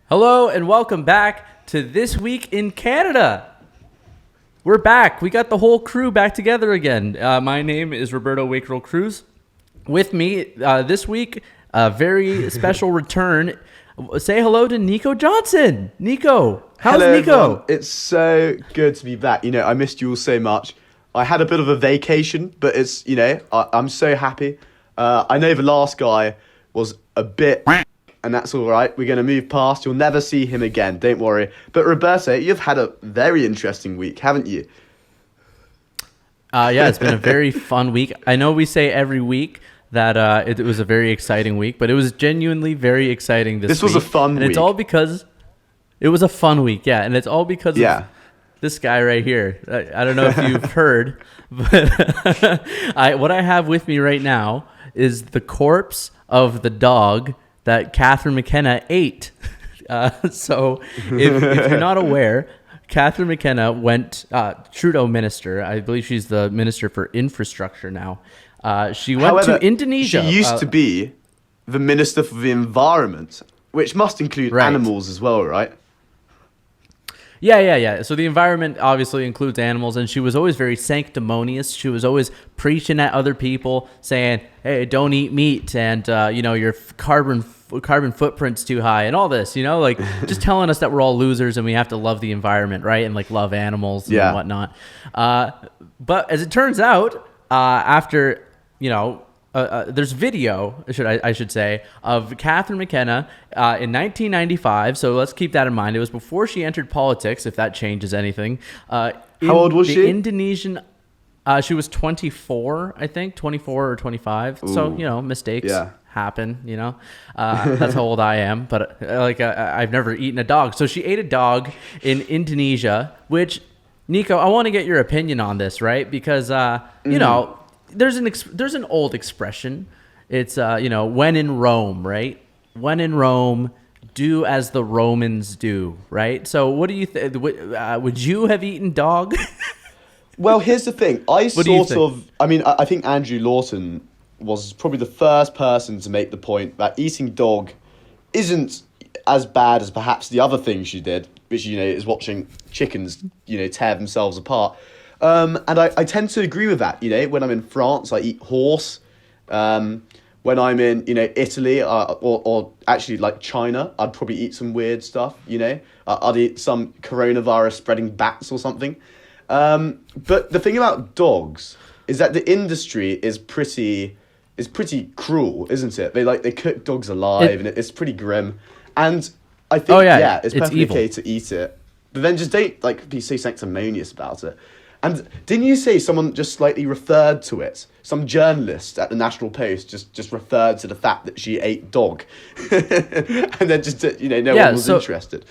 Hello and welcome back to This Week in Canada. We're back. We got the whole crew back together again. My name is Roberto Wakerl Cruz. With me this week, a very special return. Say hello to Nico Johnson. Nico, how's Hello, Nico? everyone. It's so good to be back. I missed you all so much. I had a bit of a vacation, but I'm so happy. I know the last guy was a bit, and that's all right. We're going to move past. You'll never see him again. Don't worry. But Roberto, you've had a very interesting week, haven't you? Yeah, it's been a very fun week. I know we say every week that it was a very exciting week, but it was genuinely very exciting this week. This was a fun week. And it's all because it was a fun week, yeah. And it's all because of this guy right here. I don't know if you've heard, but what I have with me right now is the corpse of the dog that Catharine McKenna ate. So if you're not aware, Catharine McKenna went, Trudeau minister, I believe she's the minister for infrastructure now. She went to Indonesia. She used to be the Minister for the Environment, which must include animals as well, right? Yeah. So the environment obviously includes animals, and she was always very sanctimonious. She was always preaching at other people, saying, "Hey, don't eat meat, and your carbon footprint's too high," and all this, like just telling us that we're all losers and we have to love the environment, right, and like love animals and whatnot. But as it turns out, after there's video, I should say, of Catharine McKenna in 1995. So let's keep that in mind. It was before she entered politics, if that changes anything. How old was she? Indonesian. She was 24, I think, 24 or 25. Ooh. So mistakes happen. That's how old I am. But I've never eaten a dog. So she ate a dog in Indonesia, which, Nico, I want to get your opinion on this, right? Because there's an old expression. It's when in Rome, right? When in Rome, do as the Romans do, right? So what do you think? Would you have eaten dog? Well, here's the thing. I think Andrew Lawton was probably the first person to make the point that eating dog isn't as bad as perhaps the other thing she did, which is watching chickens tear themselves apart. And I tend to agree with that. When I'm in France, I eat horse. When I'm in, Italy or actually like China, I'd probably eat some weird stuff. I'd eat some coronavirus spreading bats or something. But the thing about dogs is that the industry is pretty cruel, isn't it? They cook dogs alive, and it's pretty grim. And I think it's perfectly okay to eat it, but then just don't be so sanctimonious about it. And didn't you say someone just slightly referred to it? Some journalist at the National Post just referred to the fact that she ate dog, and then just no one was interested.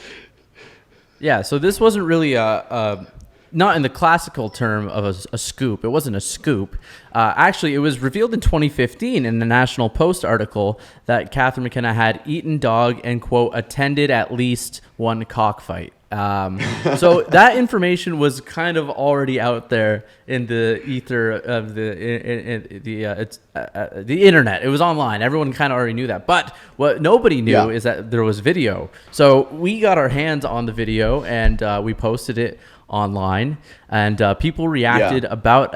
Yeah, so this wasn't really not in the classical term of a scoop. It wasn't a scoop. Actually, it was revealed in 2015 in the National Post article that Catharine McKenna had eaten dog and, quote, attended at least one cockfight. So that information was kind of already out there in the ether of the internet. It was online. Everyone kind of already knew that. But what nobody knew is that there was video. So we got our hands on the video and we posted it online, and people reacted about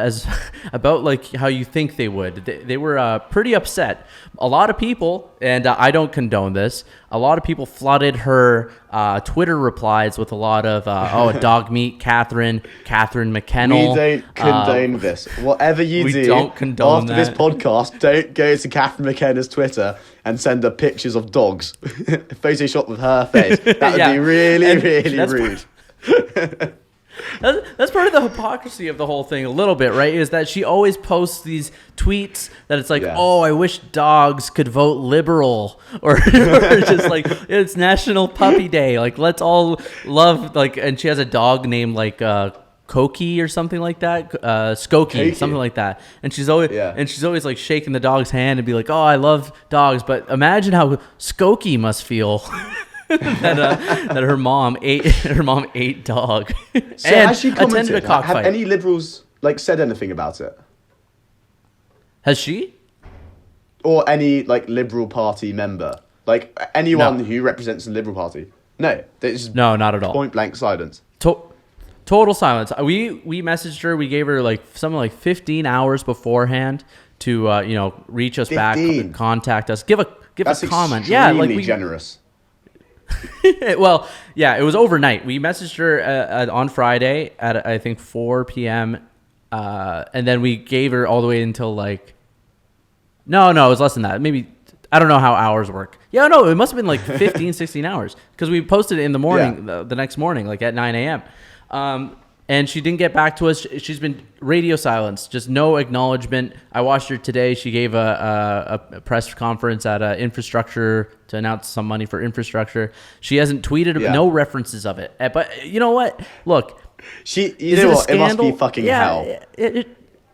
like how you think they would. They were pretty upset. A lot of people, and I don't condone this, a lot of people flooded her Twitter replies with a lot of dog meat, Catharine McKenna. We don't condone this. Whatever you do, don't condone after this podcast, don't go to Catharine McKenna's Twitter and send her pictures of dogs, photoshopped with her face. That would be really rude. That's part of the hypocrisy of the whole thing a little bit, right? Is that she always posts these tweets that it's like, I wish dogs could vote liberal, or just like, it's National Puppy Day. Like, let's all love, and she has a dog named Koki or something like that, Skokie, something like that. And she's always like shaking the dog's hand and be like, I love dogs. But imagine how Skokie must feel. that her mom ate dog. So and has she commented? Attended a cockfight. Have any liberals said anything about it? Has she? Or any Liberal Party member? Anyone who represents the Liberal Party? No, it's No, not at all. point blank silence. Total silence. We messaged her. We gave her like something like 15 hours beforehand to reach us 15. back, contact us, give a comment. Yeah, like we generous. Well, yeah, it was overnight. We messaged her on Friday at I think 4 p.m. And then we gave her all the way until like no, it was less than that. Maybe I don't know how hours work. Yeah, no, it must have been like 15, 16 hours because we posted it in the morning, the next morning, like at 9 a.m. And she didn't get back to us. She's been radio silence, just no acknowledgement. I watched her today. She gave a press conference at infrastructure to announce some money for infrastructure. She hasn't tweeted no references of it. But you know what? Look, you know what? It must be fucking hell.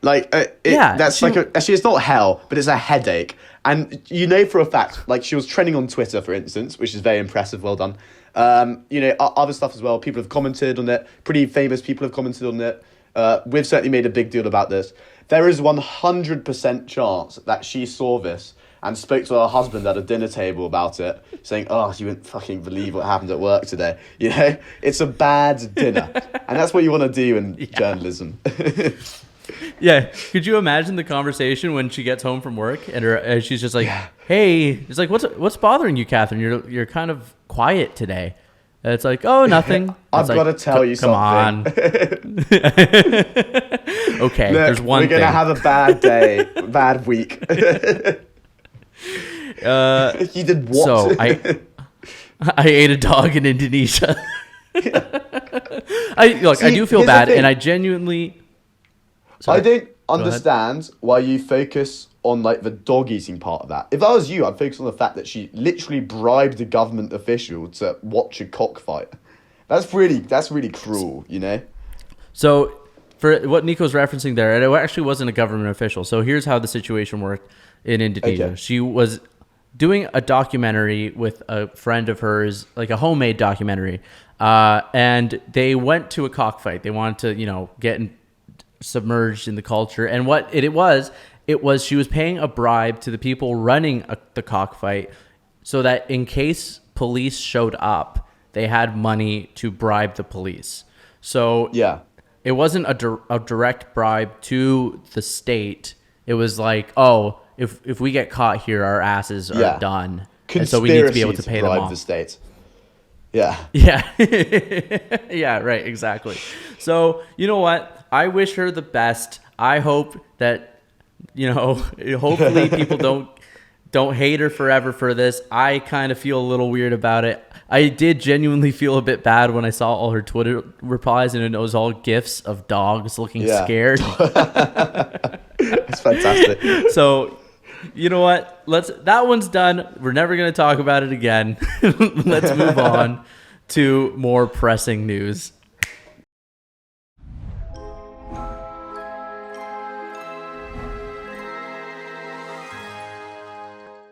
Actually, it's not hell, but it's a headache. And you know for a fact, like she was trending on Twitter, for instance, which is very impressive. Well done. Other stuff as well. People have commented on it. Pretty famous people have commented on it. We've certainly made a big deal about this. There is 100% chance that she saw this and spoke to her husband at a dinner table about it, saying, "Oh, you wouldn't fucking believe what happened at work today." You know, it's a bad dinner, and that's what you want to do in journalism. Yeah, could you imagine the conversation when she gets home from work and she's just like, "Hey," it's like, "What's bothering you, Catherine? You're kind of quiet today." And it's like, "Oh, nothing." I've got to tell you something. Come on. Okay, look, there's one. We're gonna have a bad day, bad week. You did what? So I ate a dog in Indonesia. I do feel bad, and I genuinely. Sorry. I don't understand why you focus on like the dog eating part of that. If I was you, I'd focus on the fact that she literally bribed a government official to watch a cockfight. That's really cruel, you know? So for what Nico's referencing there, it actually wasn't a government official. So here's how the situation worked in Indonesia. Okay. She was doing a documentary with a friend of hers, like a homemade documentary. And they went to a cockfight. They wanted to, get submerged in the culture. And what it was she was paying a bribe to the people running the cockfight so that in case police showed up, they had money to bribe the police. So it wasn't a direct bribe to the state. It was like, oh, if we get caught here, our asses are done. And so we need to be able to pay them off. The state. Yeah. Yeah. Yeah, right, exactly. So, you know what? I wish her the best. I hope that, hopefully people don't hate her forever for this. I kind of feel a little weird about it. I did genuinely feel a bit bad when I saw all her Twitter replies, and it was all GIFs of dogs looking scared. It's fantastic. So, you know what? That one's done. We're never going to talk about it again. Let's move on to more pressing news.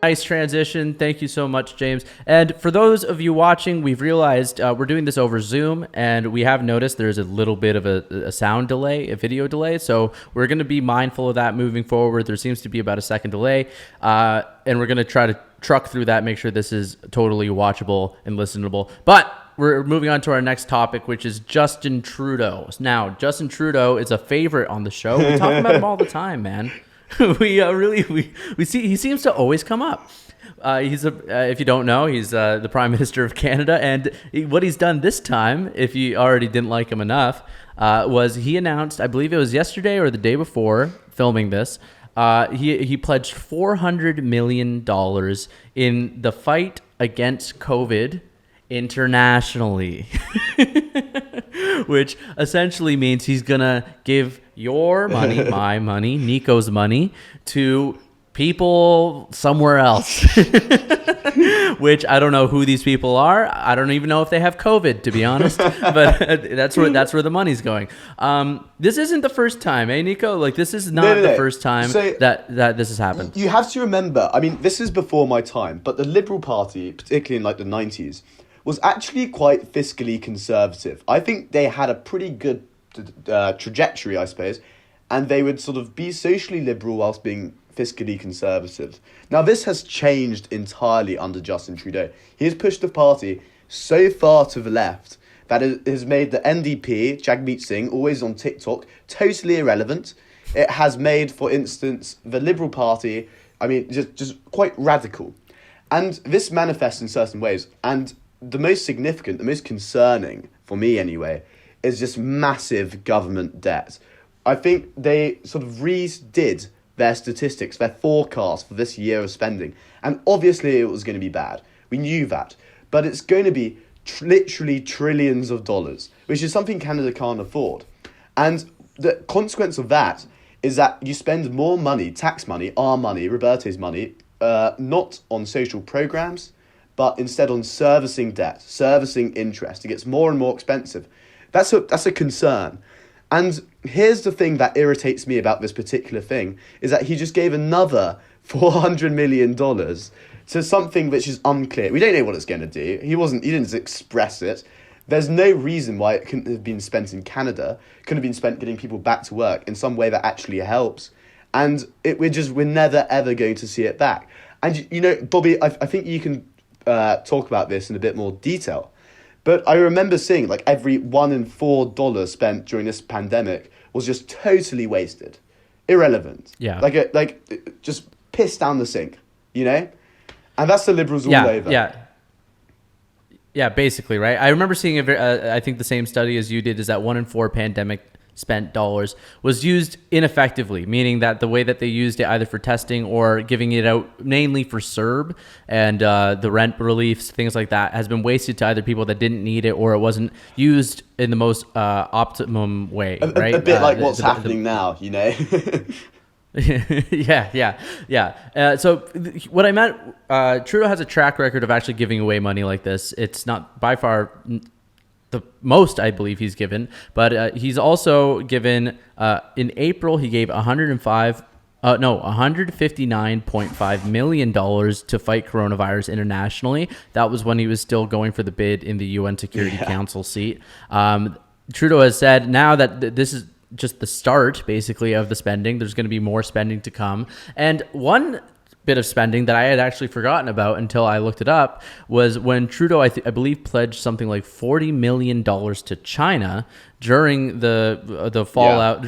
Nice transition. Thank you so much, James. And for those of you watching, we've realized we're doing this over Zoom, and we have noticed there's a little bit of a sound delay, a video delay. So we're going to be mindful of that moving forward. There seems to be about a second delay, and we're going to try to truck through that, make sure this is totally watchable and listenable. But we're moving on to our next topic, which is Justin Trudeau. Now, Justin Trudeau is a favorite on the show. We talk about him all the time, man. We see he seems to always come up. If you don't know, he's the Prime Minister of Canada, and what he's done this time, if you already didn't like him enough, was he announced, I believe it was yesterday or the day before filming this, he pledged $400 million in the fight against COVID internationally, which essentially means he's gonna give your money, my money, Nico's money to people somewhere else, which I don't know who these people are. I don't even know if they have COVID, to be honest, but that's where the money's going. This isn't the first time, Nico? Like, this is not the first time that this has happened. You have to remember, I mean, this is before my time, but the Liberal Party, particularly in like the 90s, was actually quite fiscally conservative. I think they had a pretty good trajectory, I suppose, and they would sort of be socially liberal whilst being fiscally conservative. Now, this has changed entirely under Justin Trudeau. He has pushed the party so far to the left that it has made the NDP, Jagmeet Singh, always on TikTok, totally irrelevant. It has made, for instance, the Liberal Party, I mean, just quite radical. And this manifests in certain ways. And the most significant, the most concerning, for me anyway, is just massive government debt. I think they sort of redid their statistics, their forecast for this year of spending. And obviously it was going to be bad. We knew that. But it's going to be literally trillions of dollars, which is something Canada can't afford. And the consequence of that is that you spend more money, tax money, our money, Roberto's money, not on social programs, but instead on servicing debt, servicing interest. It gets more and more expensive. That's a concern. And here's the thing that irritates me about this particular thing, is that he just gave another $400 million to something which is unclear. We don't know what it's going to do. He didn't express it. There's no reason why it couldn't have been spent in Canada, couldn't have been spent getting people back to work in some way that actually helps. And we're never, ever going to see it back. And, you know, Bobby, I think you can talk about this in a bit more detail. But I remember seeing like every $1 in $4 spent during this pandemic was just totally wasted. Irrelevant. Yeah. Like just piss down the sink, you know? And that's the Liberals all over. Yeah, basically, right? I remember seeing, I think the same study as you did, is that 1 in 4 pandemic spent dollars was used ineffectively, meaning that the way that they used it either for testing or giving it out mainly for CERB and the rent reliefs, things like that, has been wasted to either people that didn't need it or it wasn't used in the most optimum way, right? A bit like what's happening now, you know? Yeah. So what I meant, Trudeau has a track record of actually giving away money like this. It's not by far the most I believe he's given, but he's also given, in April, he gave $159.5 million to fight coronavirus internationally. That was when he was still going for the bid in the UN Security Council seat. Trudeau has said now that this is just the start, basically, of the spending. There's going to be more spending to come. And one bit of spending that I had actually forgotten about until I looked it up was when Trudeau, I believe, pledged something like $40 million to China during the fallout,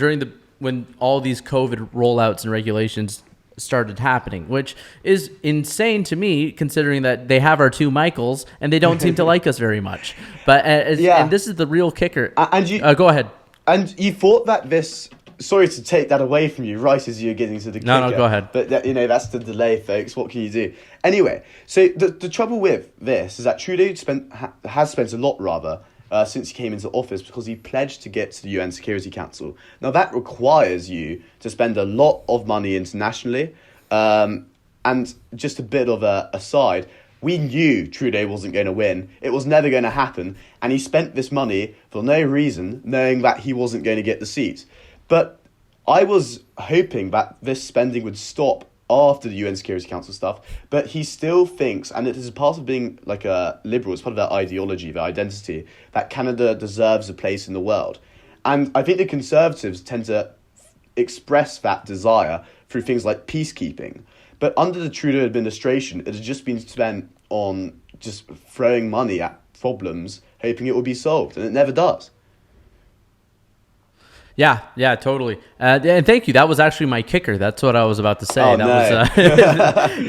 when all these COVID rollouts and regulations started happening, which is insane to me, considering that they have our two Michaels and they don't seem to like us very much. But and this is the real kicker. And you go ahead. And you thought that this... Sorry to take that away from you right as you're getting to the kicker. No, go ahead. But, that's the delay, folks. What can you do? Anyway, so the trouble with this is that Trudeau has spent a lot, rather, since he came into office, because he pledged to get to the UN Security Council. Now, that requires you to spend a lot of money internationally. And just a bit of a aside... We knew Trudeau wasn't going to win. It was never going to happen. And he spent this money for no reason, knowing that he wasn't going to get the seat. But I was hoping that this spending would stop after the UN Security Council stuff. But he still thinks, and it is part of being like a Liberal, it's part of their ideology, their identity, that Canada deserves a place in the world. And I think the Conservatives tend to express that desire through things like peacekeeping. But under the Trudeau administration, it has just been spent on just throwing money at problems, hoping it will be solved, and it never does. Yeah, totally. And thank you. That was actually my kicker. That's what I was about to say. Oh, Was,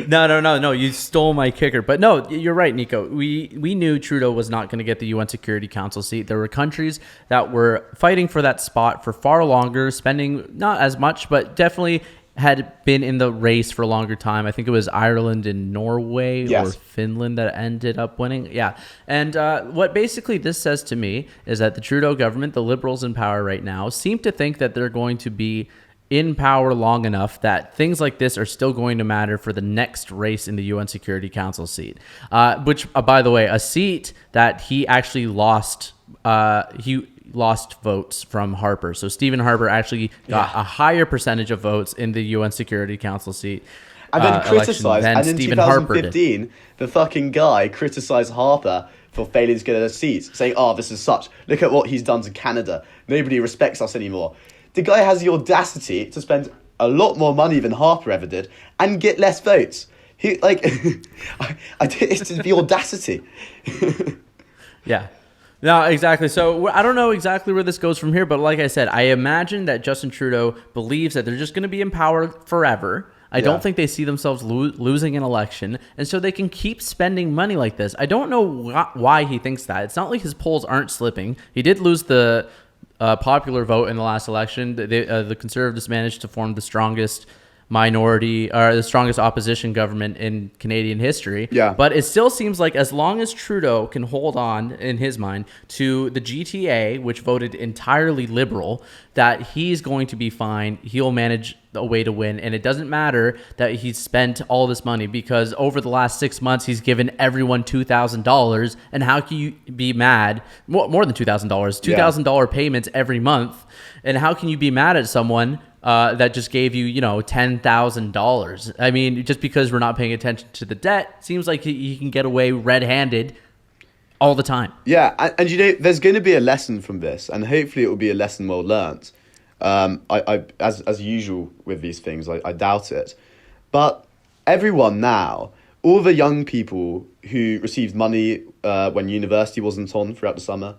no. You stole my kicker. But no, you're right, Nico. We knew Trudeau was not going to get the UN Security Council seat. There were countries that were fighting for that spot for far longer, spending not as much, but definitely had been in the race for a longer time. I think it was Ireland and Norway or Finland that ended up winning. Yeah. And what basically this says to me is that the Trudeau government, the Liberals in power right now, seem to think that they're going to be in power long enough that things like this are still going to matter for the next race in the UN Security Council seat. Which, by the way, a seat that he actually lost. He lost votes from Harper. So Stephen Harper actually got a higher percentage of votes in the UN Security Council seat. And then criticised. And in 2015, the fucking guy criticised Harper for failing to get a seat, saying, look at what he's done to Canada. Nobody respects us anymore. The guy has the audacity to spend a lot more money than Harper ever did and get less votes. It's the audacity. Yeah. No, exactly. So I don't know exactly where this goes from here, but like I said, I imagine that Justin Trudeau believes that they're just going to be in power forever. I don't think they see themselves losing an election, and so they can keep spending money like this. I don't know why he thinks that. It's not like his polls aren't slipping. He did lose the popular vote in the last election. The Conservatives managed to form the strongest minority or the strongest opposition government in Canadian history. Yeah. But it still seems like as long as Trudeau can hold on, in his mind, to the GTA, which voted entirely liberal, that he's going to be fine. He'll manage a way to win. And it doesn't matter that he's spent all this money, because over the last 6 months, he's given everyone $2,000. And how can you be mad? More than $2,000, $2,000 payments every month. And how can you be mad at someone that just gave you, $10,000? I mean, just because we're not paying attention to the debt, seems like he can get away red-handed all the time. Yeah, and there's going to be a lesson from this, and hopefully it will be a lesson well learnt. As usual with these things, I doubt it. But everyone now, all the young people who received money when university wasn't on throughout the summer,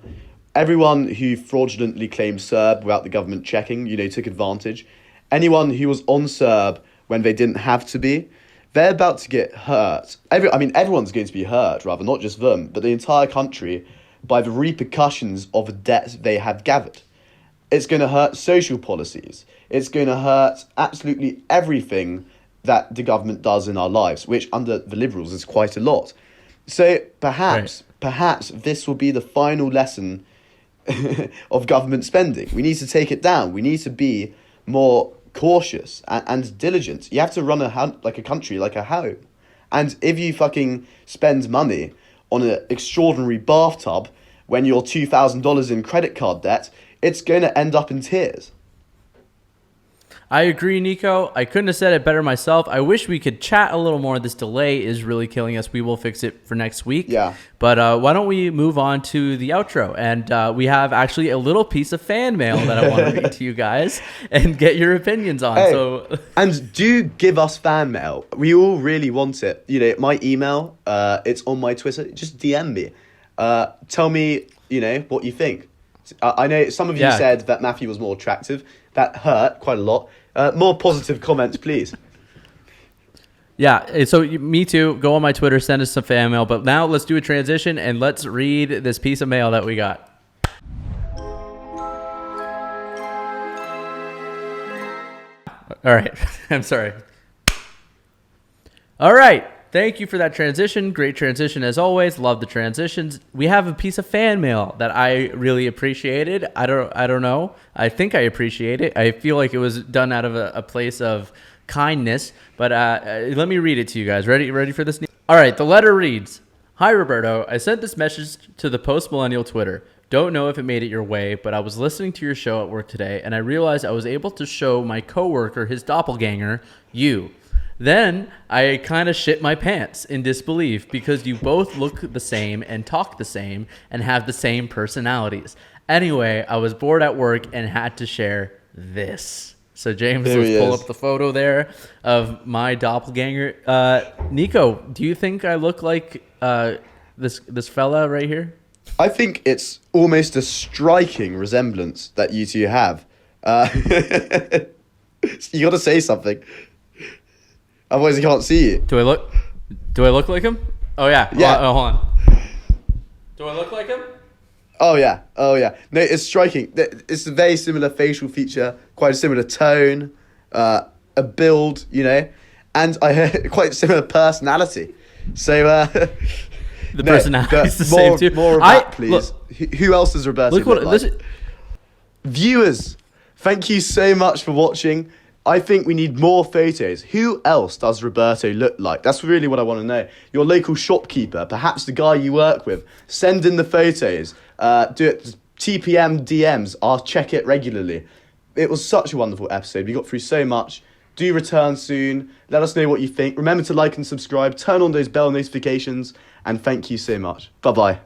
everyone who fraudulently claimed CERB without the government checking, took advantage. Anyone who was on CERB when they didn't have to be, they're about to get hurt. Everyone's going to be hurt, rather, not just them, but the entire country, by the repercussions of the debt they have gathered. It's going to hurt social policies. It's going to hurt absolutely everything that the government does in our lives, which under the Liberals is quite a lot. So perhaps this will be the final lesson of government spending. We need to take it down. We need to be more cautious and diligent. You have to run a country like a home. And if you fucking spend money on an extraordinary bathtub when you're $2,000 in credit card debt, it's going to end up in tears. I agree, Nico. I couldn't have said it better myself. I wish we could chat a little more. This delay is really killing us. We will fix it for next week. Yeah. But why don't we move on to the outro? And we have actually a little piece of fan mail that I want to read to you guys and get your opinions on. Hey, and do give us fan mail. We all really want it. My email, it's on my Twitter. Just DM me. Tell me, what you think. I know some of you said that Matthew was more attractive. That hurt quite a lot. More positive comments, please. Yeah, so me too. Go on my Twitter, send us some fan mail. But now let's do a transition and let's read this piece of mail that we got. All right. I'm sorry. All right. Thank you for that transition. Great transition as always. Love the transitions. We have a piece of fan mail that I really appreciated. I don't know. I think I appreciate it. I feel like it was done out of a place of kindness. But let me read it to you guys. Ready for this? All right. The letter reads, "Hi, Roberto. I sent this message to the Post Millennial Twitter. Don't know if it made it your way, but I was listening to your show at work today, and I realized I was able to show my coworker his doppelganger, you. Then I kind of shit my pants in disbelief because you both look the same and talk the same and have the same personalities. Anyway, I was bored at work and had to share this." So James, let's pull up the photo there of my doppelganger. Nico, do you think I look like this fella right here? I think it's almost a striking resemblance that you two have. You got to say something. Otherwise, I can't see you. Do I look like him? Oh yeah. Yeah. Hold on. Do I look like him? Oh yeah. No, it's striking. It's a very similar facial feature, quite a similar tone, a build, and I heard quite similar personality. So the personality is the same too. More of that, please. Who else is Roberto? Viewers, thank you so much for watching. I think we need more photos. Who else does Roberto look like? That's really what I want to know. Your local shopkeeper, perhaps the guy you work with. Send in the photos. Do it TPM DMs. I'll check it regularly. It was such a wonderful episode. We got through so much. Do return soon. Let us know what you think. Remember to like and subscribe. Turn on those bell notifications. And thank you so much. Bye-bye.